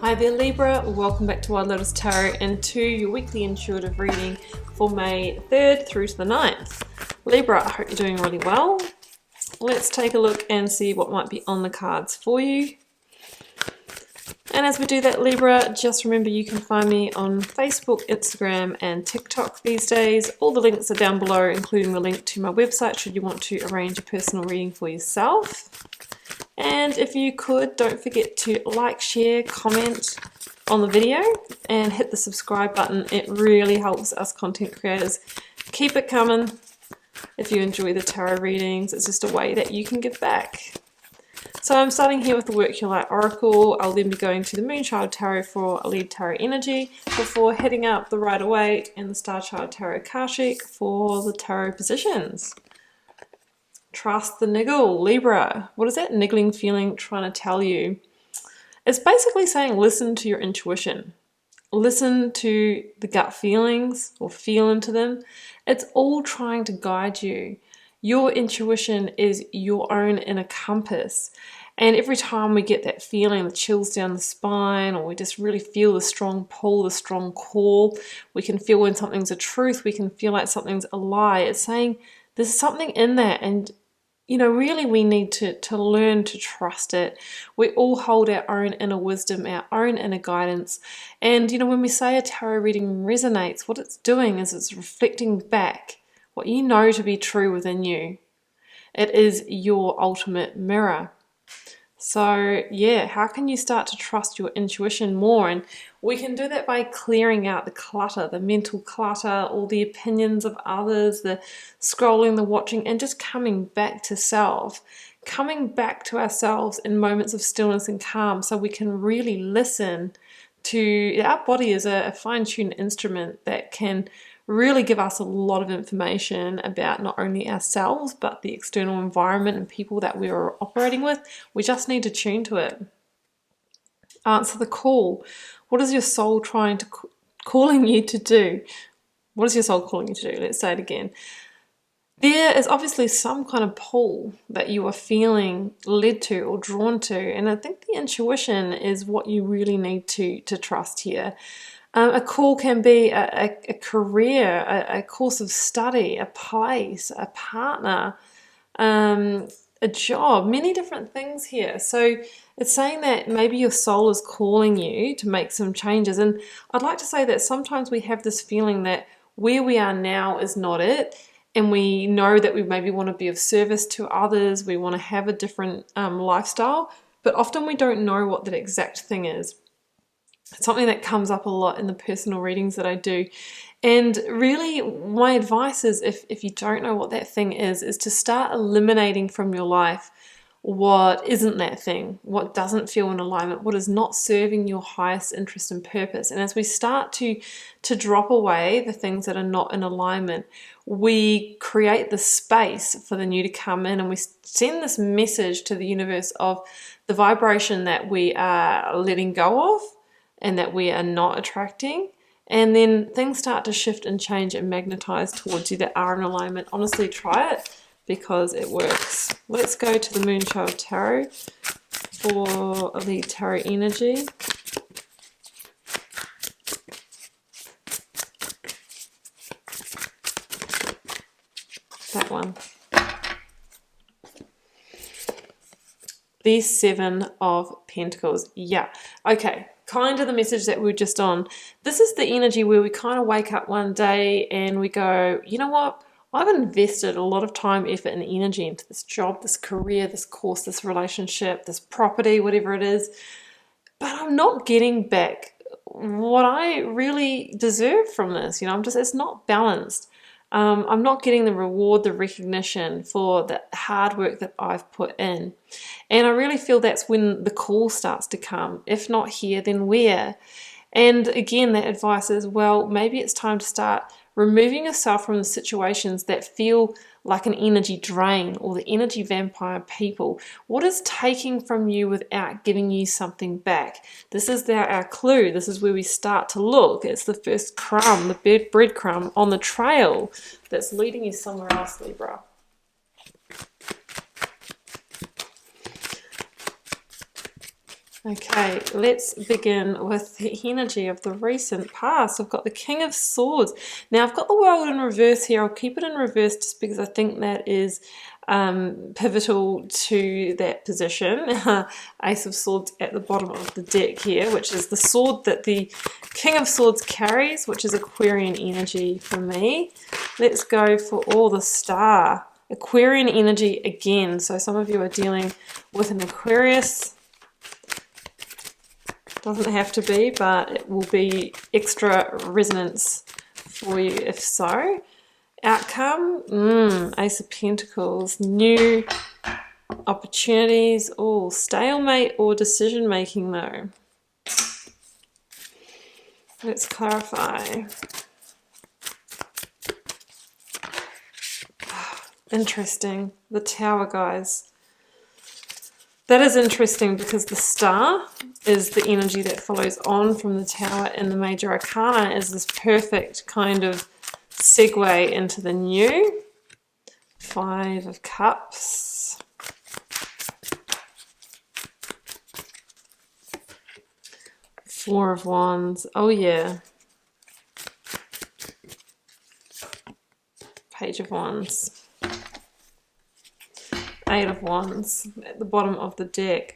Hi there Libra, welcome back to Wild Lotus Tarot and to your weekly intuitive reading for May 3rd through to the 9th. Libra, I hope you're doing really well. Let's take a look and see what might be on the cards for you. And as we do that, Libra, just remember you can find me on Facebook, Instagram and TikTok these days. All the links are down below, including the link to my website should you want to arrange a personal reading for yourself. And if you could, don't forget to like, share, comment on the video and hit the subscribe button. It really helps us content creators. Keep it coming. If you enjoy the tarot readings, it's just a way that you can give back. So I'm starting here with the Work Your Light Oracle. I'll then be going to the Moonshot Tarot for a lead tarot energy before heading up the Rider-Waite and the Star Child Tarot Akashic for the tarot positions. Trust the niggle, Libra. What is that niggling feeling trying to tell you? It's basically saying listen to your intuition. Listen to the gut feelings or feel into them. It's all trying to guide you. Your intuition is your own inner compass. And every time we get that feeling, the chills down the spine, or we just really feel the strong pull, the strong call, we can feel when something's a truth, we can feel like something's a lie. It's saying there's something in that, and really we need to learn to trust it. We all hold our own inner wisdom, our own inner guidance. And when we say a tarot reading resonates, what it's doing is it's reflecting back what you know to be true within you. It is your ultimate mirror. So yeah, how can you start to trust your intuition more? And we can do that by clearing out the clutter, the mental clutter, all the opinions of others, the scrolling, the watching, and just coming back to self, coming back to ourselves in moments of stillness and calm so we can really listen to, our body is a fine-tuned instrument that can really give us a lot of information about not only ourselves but the external environment and people that we are operating with. We just need to tune to it. Answer the call. What is your soul calling you to do? What is your soul calling you to do? Let's say it again. There is obviously some kind of pull that you are feeling led to or drawn to, and I think the intuition is what you really need to trust here. A call can be a career, a course of study, a place, a partner, a job, many different things here. So it's saying that maybe your soul is calling you to make some changes. And I'd like to say that sometimes we have this feeling that where we are now is not it. And we know that we maybe want to be of service to others. We want to have a different lifestyle. But often we don't know what that exact thing is. It's something that comes up a lot in the personal readings that I do. And really, my advice is if you don't know what that thing is to start eliminating from your life what isn't that thing, what doesn't feel in alignment, what is not serving your highest interest and purpose. And as we start to drop away the things that are not in alignment, we create the space for the new to come in, and we send this message to the universe of the vibration that we are letting go of and that we are not attracting. And then things start to shift and change and magnetize towards you that are in alignment. Honestly, try it because it works. Let's go to the Moonshot Tarot for a lead tarot energy. That one. The Seven of Pentacles. Yeah. Okay. Kind of the message that we're just on. This is the energy where we kind of wake up one day and we go, you know what? I've invested a lot of time, effort, and energy into this job, this career, this course, this relationship, this property, whatever it is, but I'm not getting back what I really deserve from this. It's not balanced. I'm not getting the reward, the recognition for the hard work that I've put in. And I really feel that's when the call starts to come. If not here, then where? And again, that advice is, well, maybe it's time to start removing yourself from the situations that feel like an energy drain or the energy vampire people. What is taking from you without giving you something back? This is our clue. This is where we start to look. It's the first crumb, the breadcrumb on the trail that's leading you somewhere else, Libra. Okay, let's begin with the energy of the recent past. I've got the King of Swords. Now, I've got the World in reverse here. I'll keep it in reverse just because I think that is pivotal to that position. Ace of Swords at the bottom of the deck here, which is the sword that the King of Swords carries, which is Aquarian energy for me. Let's go for all the Star. Aquarian energy again. So some of you are dealing with an Aquarius. Doesn't have to be, but it will be extra resonance for you if so. Outcome, Ace of Pentacles, new opportunities. Oh, stalemate or decision making though. Let's clarify. Interesting. The Tower, guys. That is interesting because the Star is the energy that follows on from the Tower, and the Major Arcana is this perfect kind of segue into the new. 5 of Cups. Four of Wands. Oh yeah. Page of Wands. 8 of Wands at the bottom of the deck.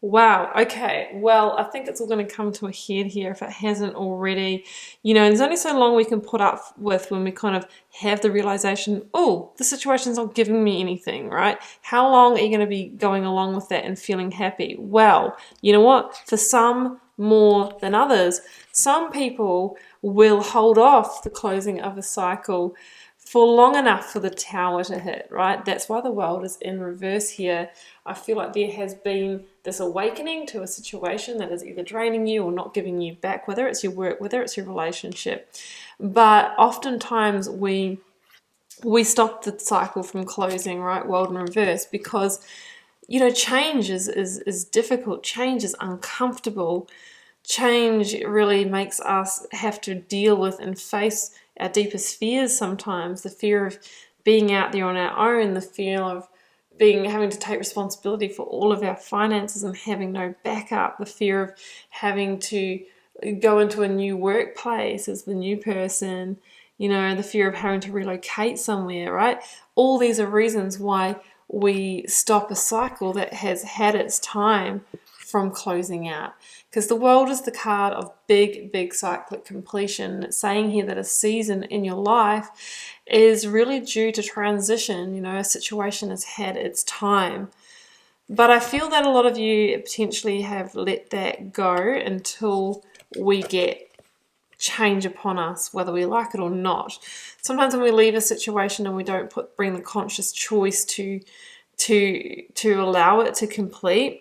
Wow, okay, well, I think it's all going to come to a head here if it hasn't already. You know, there's only so long we can put up with when we kind of have the realization, oh, the situation's not giving me anything, right? How long are you going to be going along with that and feeling happy? Well, you know what? For some more than others, some people will hold off the closing of a cycle for long enough for the Tower to hit, right? That's why the World is in reverse here. I feel like there has been this awakening to a situation that is either draining you or not giving you back, whether it's your work, whether it's your relationship. But oftentimes we stop the cycle from closing, right? World in reverse, because, you know, change is difficult. Change is uncomfortable. Change really makes us have to deal with and face our deepest fears sometimes. The fear of being out there on our own, the fear of having to take responsibility for all of our finances and having no backup, the fear of having to go into a new workplace as the new person, you know, the fear of having to relocate somewhere, right? All these are reasons why we stop a cycle that has had its time from closing out. Because the World is the card of big cyclic completion. It's saying here that a season in your life is really due to transition. You know, a situation has had its time. But I feel that a lot of you potentially have let that go until we get change upon us, whether we like it or not. Sometimes when we leave a situation and we don't bring the conscious choice to allow it to complete,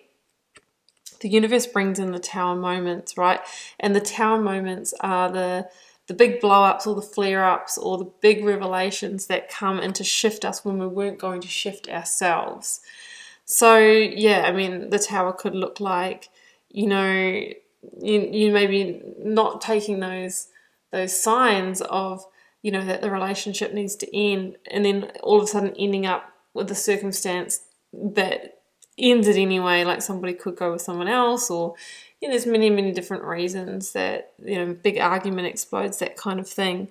the universe brings in the Tower moments, right? And the Tower moments are the big blow-ups or the flare-ups or the big revelations that come in to shift us when we weren't going to shift ourselves. So, yeah, I mean, the Tower could look like, you know, you maybe not taking those signs of, you know, that the relationship needs to end, and then all of a sudden ending up with a circumstance that ends it anyway, like somebody could go with someone else, or, you know, there's many different reasons that, you know, big argument explodes, that kind of thing.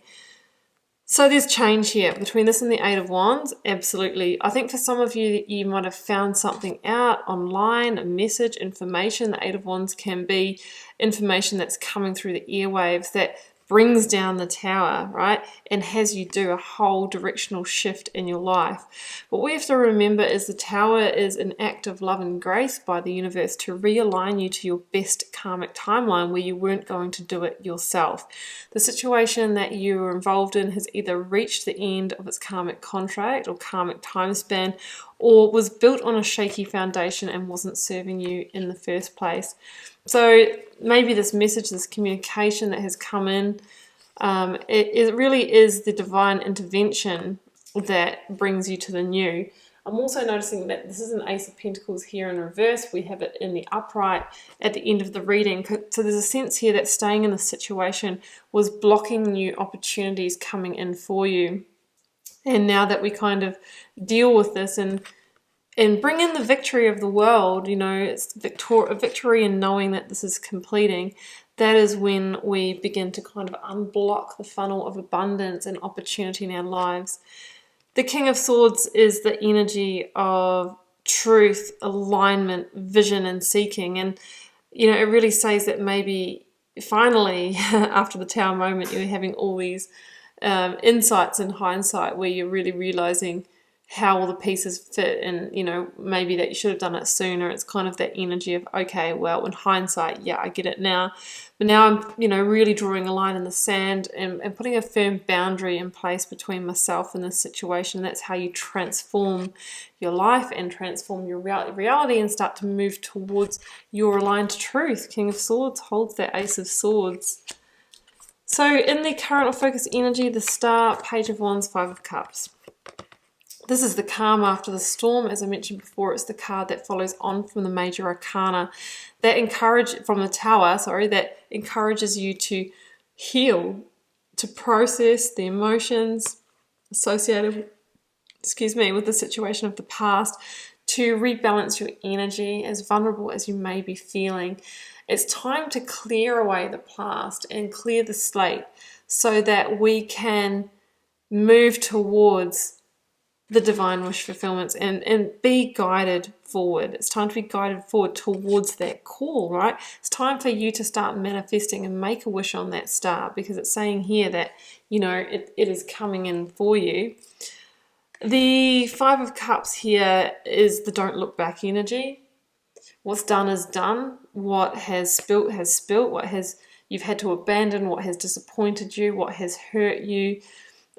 So there's change here between this and the 8 of Wands. Absolutely. I think for some of you, you might have found something out online, a message, information. The 8 of Wands can be information that's coming through the airwaves that brings down the Tower, right? And has you do a whole directional shift in your life. What we have to remember is the Tower is an act of love and grace by the universe to realign you to your best karmic timeline where you weren't going to do it yourself. The situation that you were involved in has either reached the end of its karmic contract or karmic time span, or was built on a shaky foundation and wasn't serving you in the first place. So maybe this message, this communication that has come in, it really is the divine intervention that brings you to the new. I'm also noticing that this is an Ace of Pentacles here in reverse. We have it in the upright at the end of the reading. So there's a sense here that staying in the situation was blocking new opportunities coming in for you. And now that we kind of deal with this and and bring in the victory of the world. You know, it's a victory in knowing that this is completing. That is when we begin to kind of unblock the funnel of abundance and opportunity in our lives. The King of Swords is the energy of truth, alignment, vision, and seeking. And, you know, it really says that maybe finally, after the Tower moment, you're having all these insights in hindsight where you're really realizing how all the pieces fit, and, you know, maybe that you should have done it sooner. It's kind of that energy of, okay, well, in hindsight, yeah, I get it now. But now I'm, you know, really drawing a line in the sand and putting a firm boundary in place between myself and this situation. That's how you transform your life and transform your reality and start to move towards your aligned truth. King of Swords holds that Ace of Swords. So in the current or focus energy, the Star, Page of Wands, Five of Cups. This is the calm after the storm. As I mentioned before, it's the card that follows on from the major arcana that from the Tower, that encourages you to heal, to process the emotions associated, with the situation of the past, to rebalance your energy, as vulnerable as you may be feeling. It's time to clear away the past and clear the slate so that we can move towards the divine wish fulfillments and be guided forward. It's time to be guided forward towards that call, right? It's time for you to start manifesting and make a wish on that star, because it's saying here that, you know, it is coming in for you. The Five of Cups here is the don't look back energy. What's done is done. What has spilt has spilt. You've had to abandon, what has disappointed you, what has hurt you,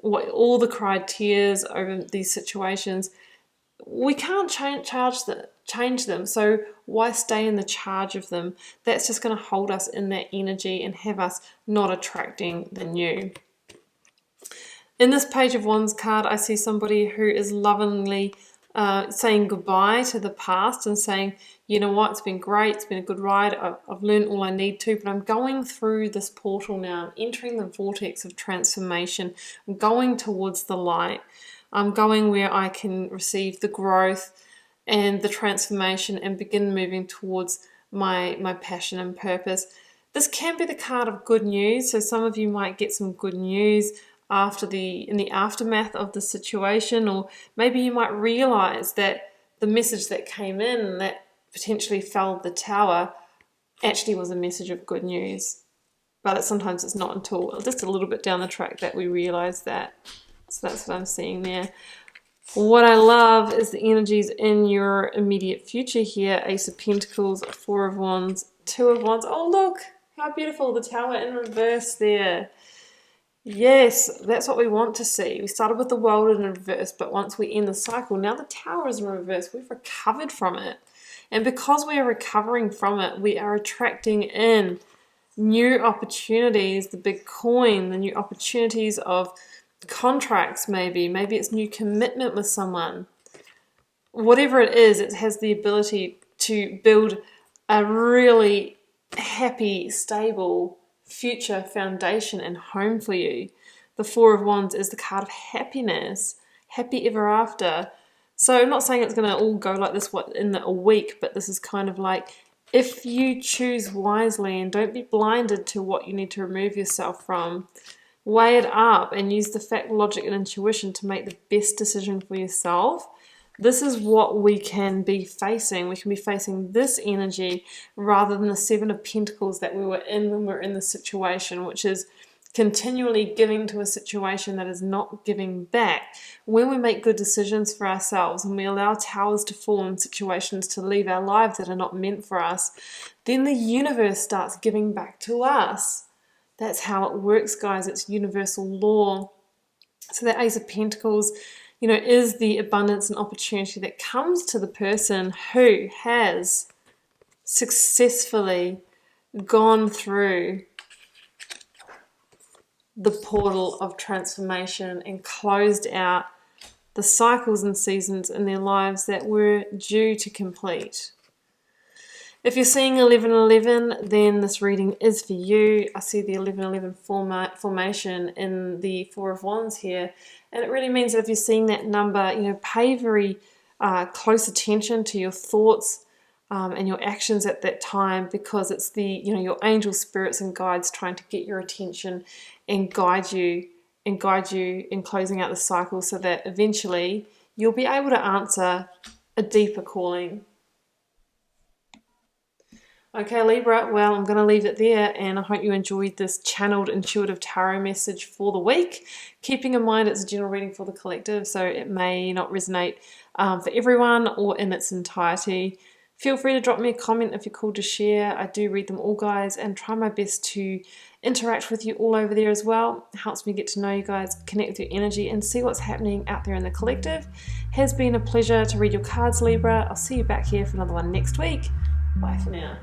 all the cried tears over these situations. We can't change them, so why stay in the charge of them? That's just going to hold us in that energy and have us not attracting the new. In this Page of Wands card, I see somebody who is lovingly saying goodbye to the past and saying, you know what, it's been great, it's been a good ride, I've learned all I need to, but I'm going through this portal now. I'm entering the vortex of transformation. I'm going towards the light. I'm going where I can receive the growth and the transformation and begin moving towards my passion and purpose. This can be the card of good news, so some of you might get some good news in the aftermath of the situation, or maybe you might realize that the message that came in that potentially felled the Tower actually was a message of good news. But sometimes it's not until just a little bit down the track that we realize that. So that's what I'm seeing there. What I love is the energies in your immediate future here. Ace of Pentacles, Four of Wands, Two of Wands. Oh, look how beautiful, the Tower in reverse there. Yes, that's what we want to see. We started with the World in reverse, but once we end the cycle, now the Tower is in reverse. We've recovered from it. And because we are recovering from it, we are attracting in new opportunities, the big coin, the new opportunities of contracts maybe. Maybe it's new commitment with someone. Whatever it is, it has the ability to build a really happy, stable future foundation and home for you. The Four of Wands is the card of happiness, happy ever after. So I'm not saying it's going to all go like this in a week, but this is kind of like, if you choose wisely and don't be blinded to what you need to remove yourself from, weigh it up and use the fact, logic, and intuition to make the best decision for yourself. This is what we can be facing. We can be facing this energy rather than the Seven of Pentacles that we were in when we were in the situation, which is continually giving to a situation that is not giving back. When we make good decisions for ourselves and we allow towers to fall in situations to leave our lives that are not meant for us, then the universe starts giving back to us. That's how it works, guys. It's universal law. So that Ace of Pentacles, you know, is the abundance and opportunity that comes to the person who has successfully gone through the portal of transformation and closed out the cycles and seasons in their lives that were due to complete. If you're seeing 1111, then this reading is for you. I see the 1111 formation in the Four of Wands here, and it really means that if you're seeing that number, you know, pay very close attention to your thoughts and your actions at that time, because it's the, your angel spirits and guides trying to get your attention and guide you in closing out the cycle, so that eventually you'll be able to answer a deeper calling. Okay, Libra, well, I'm going to leave it there, and I hope you enjoyed this channeled intuitive tarot message for the week. Keeping in mind it's a general reading for the collective, so it may not resonate for everyone or in its entirety. Feel free to drop me a comment if you're called to share. I do read them all, guys, and try my best to interact with you all over there as well. It helps me get to know you guys, connect with your energy, and see what's happening out there in the collective. Has been a pleasure to read your cards, Libra. I'll see you back here for another one next week. Bye for now.